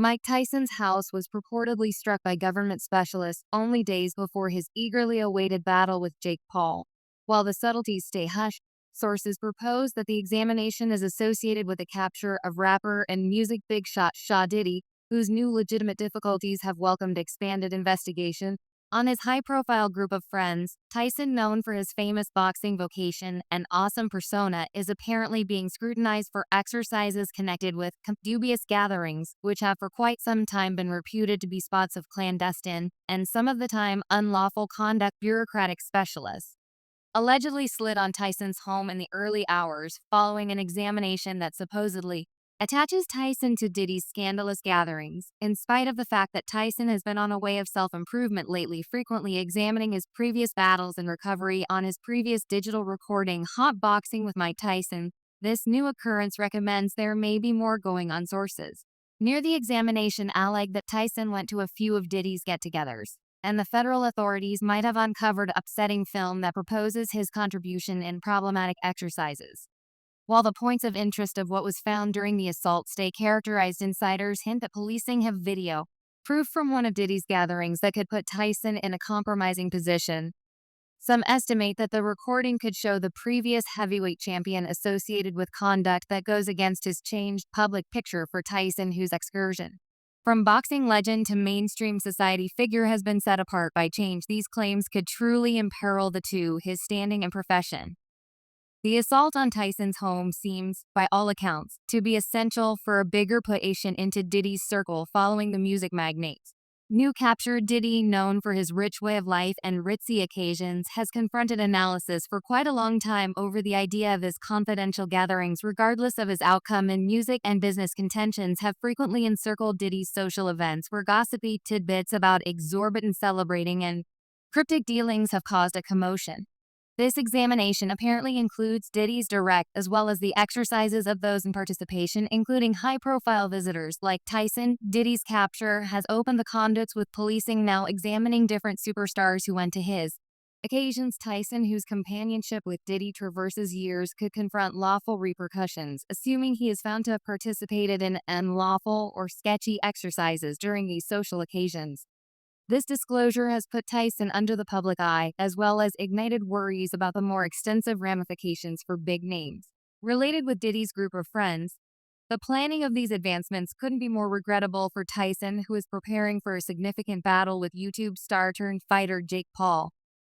Mike Tyson's house was purportedly struck by government specialists only days before his eagerly awaited battle with Jake Paul. While the subtleties stay hushed, sources propose that the examination is associated with the capture of rapper and music big shot Sha Diddy, whose new legitimate difficulties have welcomed expanded investigation. On his high-profile group of friends, Tyson, known for his famous boxing vocation and awesome persona, is apparently being scrutinized for exercises connected with dubious gatherings, which have for quite some time been reputed to be spots of clandestine, and some of the time unlawful conduct. Bureaucratic specialists allegedly slid on Tyson's home in the early hours following an examination that supposedly attaches Tyson to Diddy's scandalous gatherings, in spite of the fact that Tyson has been on a way of self-improvement lately, frequently examining his previous battles and recovery on his previous digital recording, Hot Boxing with Mike Tyson. This new occurrence recommends there may be more going on. Sources near the examination alleged that Tyson went to a few of Diddy's get-togethers, and the federal authorities might have uncovered upsetting film that proposes his contribution in problematic exercises. While the points of interest of what was found during the assault stay characterized, insiders hint that policing have video proof from one of Diddy's gatherings that could put Tyson in a compromising position. Some estimate that the recording could show the previous heavyweight champion associated with conduct that goes against his changed public picture for Tyson, whose excursion from boxing legend to mainstream society figure has been set apart by change. These claims could truly imperil the two, his standing and profession. The assault on Tyson's home seems, by all accounts, to be essential for a bigger push into Diddy's circle following the music magnate's new capture. Diddy, known for his rich way of life and ritzy occasions, has confronted analysis for quite a long time over the idea of his confidential gatherings, regardless of his outcome, and music and business contentions have frequently encircled Diddy's social events, where gossipy tidbits about exorbitant celebrating and cryptic dealings have caused a commotion. This examination apparently includes Diddy's direct as well as the exercises of those in participation, including high-profile visitors like Tyson. Diddy's capture has opened the conduits, with policing now examining different superstars who went to his occasions. Tyson, whose companionship with Diddy traverses years, could confront lawful repercussions, assuming he is found to have participated in unlawful or sketchy exercises during these social occasions. This disclosure has put Tyson under the public eye, as well as ignited worries about the more extensive ramifications for big names related with Diddy's group of friends. The planning of these advancements couldn't be more regrettable for Tyson, who is preparing for a significant battle with YouTube star-turned-fighter Jake Paul.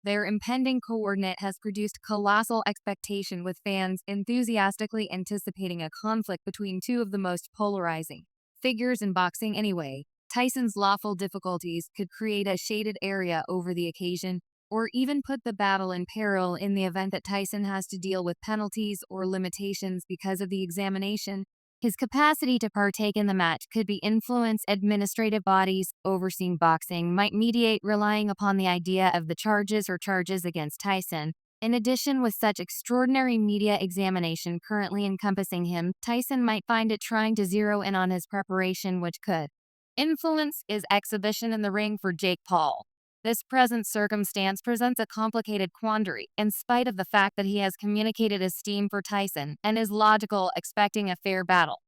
Their impending coordinate has produced colossal expectation, with fans enthusiastically anticipating a conflict between two of the most polarizing figures in boxing. Anyway, Tyson's lawful difficulties could create a shaded area over the occasion, or even put the battle in peril in the event that Tyson has to deal with penalties or limitations because of the examination. His capacity to partake in the match could be influenced. Administrative bodies overseeing boxing might mediate, relying upon the idea of the charges or charges against Tyson. In addition, with such extraordinary media examination currently encompassing him, Tyson might find it trying to zero in on his preparation, which could influence his exhibition in the ring for Jake Paul. This present circumstance presents a complicated quandary, in spite of the fact that he has communicated esteem for Tyson and is logical, expecting a fair battle.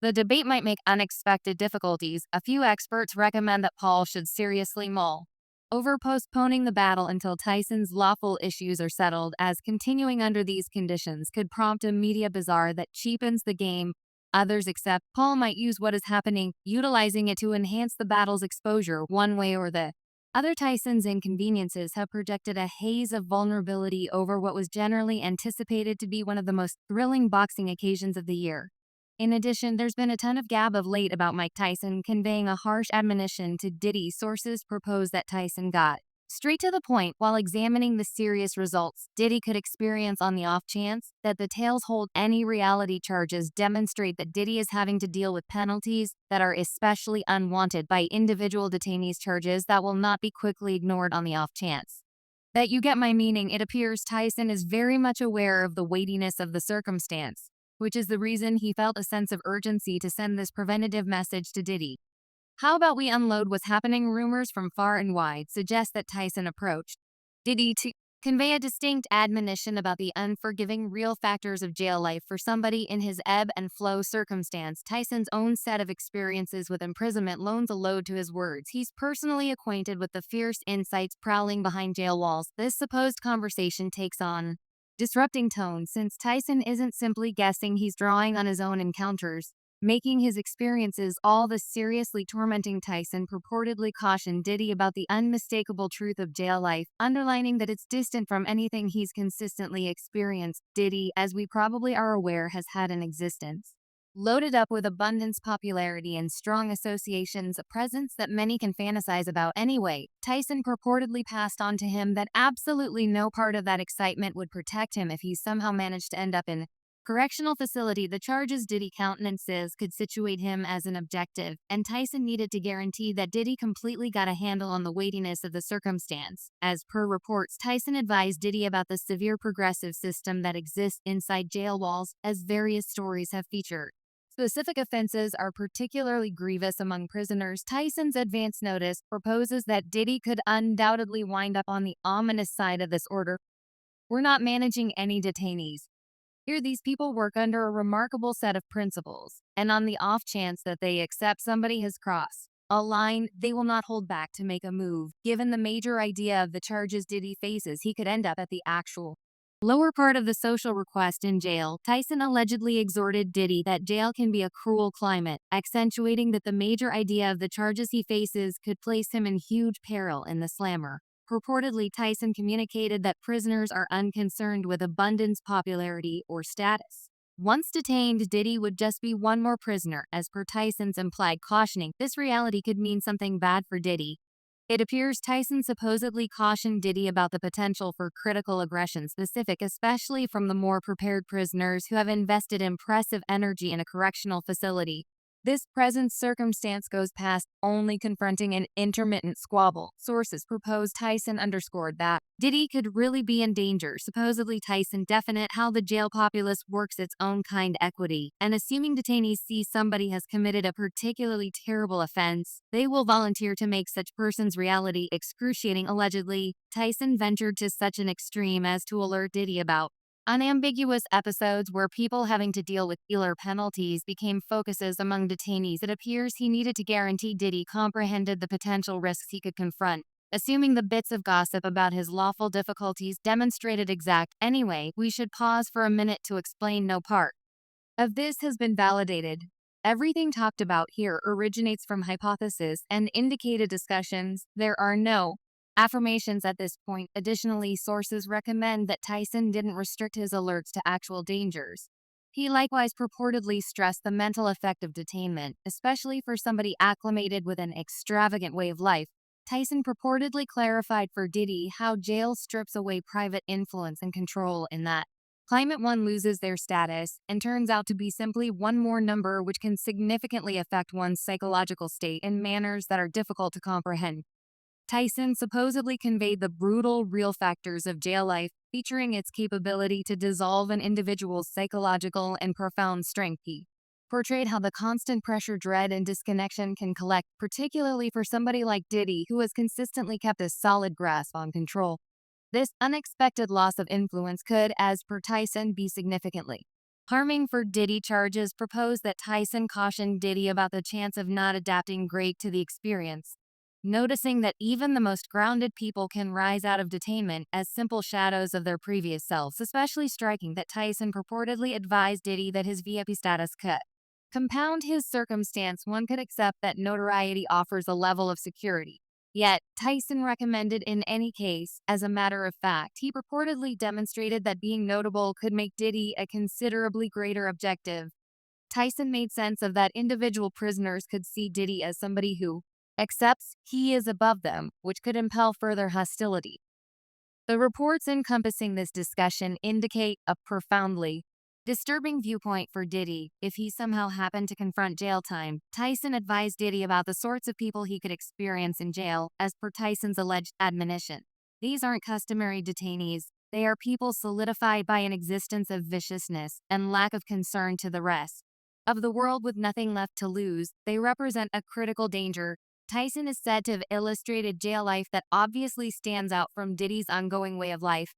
The debate might make unexpected difficulties. A few experts recommend that Paul should seriously mull over postponing the battle until Tyson's lawful issues are settled, as continuing under these conditions could prompt a media bazaar that cheapens the game. Others accept Paul might use what is happening, utilizing it to enhance the battle's exposure one way or the other. Tyson's inconveniences have projected a haze of vulnerability over what was generally anticipated to be one of the most thrilling boxing occasions of the year. In addition, there's been a ton of gab of late about Mike Tyson conveying a harsh admonition to Diddy. Sources propose that Tyson got straight to the point while examining the serious results Diddy could experience. On the off chance that the tales hold, any reality charges demonstrate that Diddy is having to deal with penalties that are especially unwanted by individual detainees, charges that will not be quickly ignored. On the off chance that you get my meaning, it appears Tyson is very much aware of the weightiness of the circumstance, which is the reason he felt a sense of urgency to send this preventative message to Diddy. How about we unload what's happening? Rumors from far and wide suggest that Tyson approached Diddy to convey a distinct admonition about the unforgiving real factors of jail life for somebody in his ebb and flow circumstance. Tyson's own set of experiences with imprisonment loans a load to his words. He's personally acquainted with the fierce insights prowling behind jail walls. This supposed conversation takes on disrupting tone since Tyson isn't simply guessing, he's drawing on his own encounters, making his experiences all the seriously tormenting. Tyson purportedly cautioned Diddy about the unmistakable truth of jail life, underlining that it's distant from anything he's consistently experienced. Diddy, as we probably are aware, has had an existence loaded up with abundance, popularity, and strong associations, a presence that many can fantasize about anyway. Tyson purportedly passed on to him that absolutely no part of that excitement would protect him if he somehow managed to end up in correctional facility. The charges Diddy countenances could situate him as an objective, and Tyson needed to guarantee that Diddy completely got a handle on the weightiness of the circumstance. As per reports, Tyson advised Diddy about the severe progressive system that exists inside jail walls, as various stories have featured. Specific offenses are particularly grievous among prisoners. Tyson's advance notice proposes that Diddy could undoubtedly wind up on the ominous side of this order. We're not managing any detainees. Here, these people work under a remarkable set of principles, and on the off chance that they accept somebody has crossed a line, they will not hold back to make a move. Given the major idea of the charges Diddy faces, he could end up at the actual lower part of the social request in jail. Tyson allegedly exhorted Diddy that jail can be a cruel climate, accentuating that the major idea of the charges he faces could place him in huge peril in the slammer. Purportedly, Tyson communicated that prisoners are unconcerned with abundance, popularity, or status. Once detained, Diddy would just be one more prisoner. As per Tyson's implied cautioning, this reality could mean something bad for Diddy. It appears Tyson supposedly cautioned Diddy about the potential for critical aggression, especially from the more prepared prisoners who have invested impressive energy in a correctional facility. This present circumstance goes past only confronting an intermittent squabble. Sources propose Tyson underscored that Diddy could really be in danger. Supposedly, Tyson definite how the jail populace works its own kind equity, and assuming detainees see somebody has committed a particularly terrible offense, they will volunteer to make such person's reality excruciating. Allegedly, Tyson ventured to such an extreme as to alert Diddy about unambiguous episodes where people having to deal with dealer penalties became focuses among detainees. It appears he needed to guarantee Diddy comprehended the potential risks he could confront, assuming the bits of gossip about his lawful difficulties demonstrated exact. Anyway, we should pause for a minute to explain no part of this has been validated. Everything talked about here originates from hypotheses and indicated discussions. There are no affirmations at this point. Additionally, sources recommend that Tyson didn't restrict his alerts to actual dangers. He likewise purportedly stressed the mental effect of detainment, especially for somebody acclimated with an extravagant way of life. Tyson purportedly clarified for Diddy how jail strips away private influence and control in that climate one loses their status and turns out to be simply one more number, which can significantly affect one's psychological state in manners that are difficult to comprehend. Tyson supposedly conveyed the brutal, real factors of jail life, featuring its capability to dissolve an individual's psychological and profound strength. He portrayed how the constant pressure, dread, and disconnection can collect, particularly for somebody like Diddy, who has consistently kept a solid grasp on control. This unexpected loss of influence could, as per Tyson, be significantly harming for Diddy. Charges propose that Tyson cautioned Diddy about the chance of not adapting great to the experience, noticing that even the most grounded people can rise out of detainment as simple shadows of their previous selves. Especially striking that Tyson purportedly advised Diddy that his VIP status could compound his circumstance. One could accept that notoriety offers a level of security. Yet, Tyson recommended in any case. As a matter of fact, he purportedly demonstrated that being notable could make Diddy a considerably greater objective. Tyson made sense of that individual prisoners could see Diddy as somebody who accepts he is above them, which could impel further hostility. The reports encompassing this discussion indicate a profoundly disturbing viewpoint for Diddy. If he somehow happened to confront jail time, Tyson advised Diddy about the sorts of people he could experience in jail. As per Tyson's alleged admonition, these aren't customary detainees. They are people solidified by an existence of viciousness and lack of concern to the rest of the world with nothing left to lose. They represent a critical danger Tyson is said to have illustrated jail life that obviously stands out from Diddy's ongoing way of life.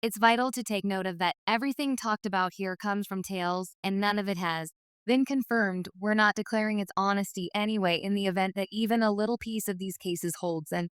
It's vital to take note of that everything talked about here comes from tales, and none of it has been confirmed. We're not declaring its honesty anyway in the event that even a little piece of these cases holds, and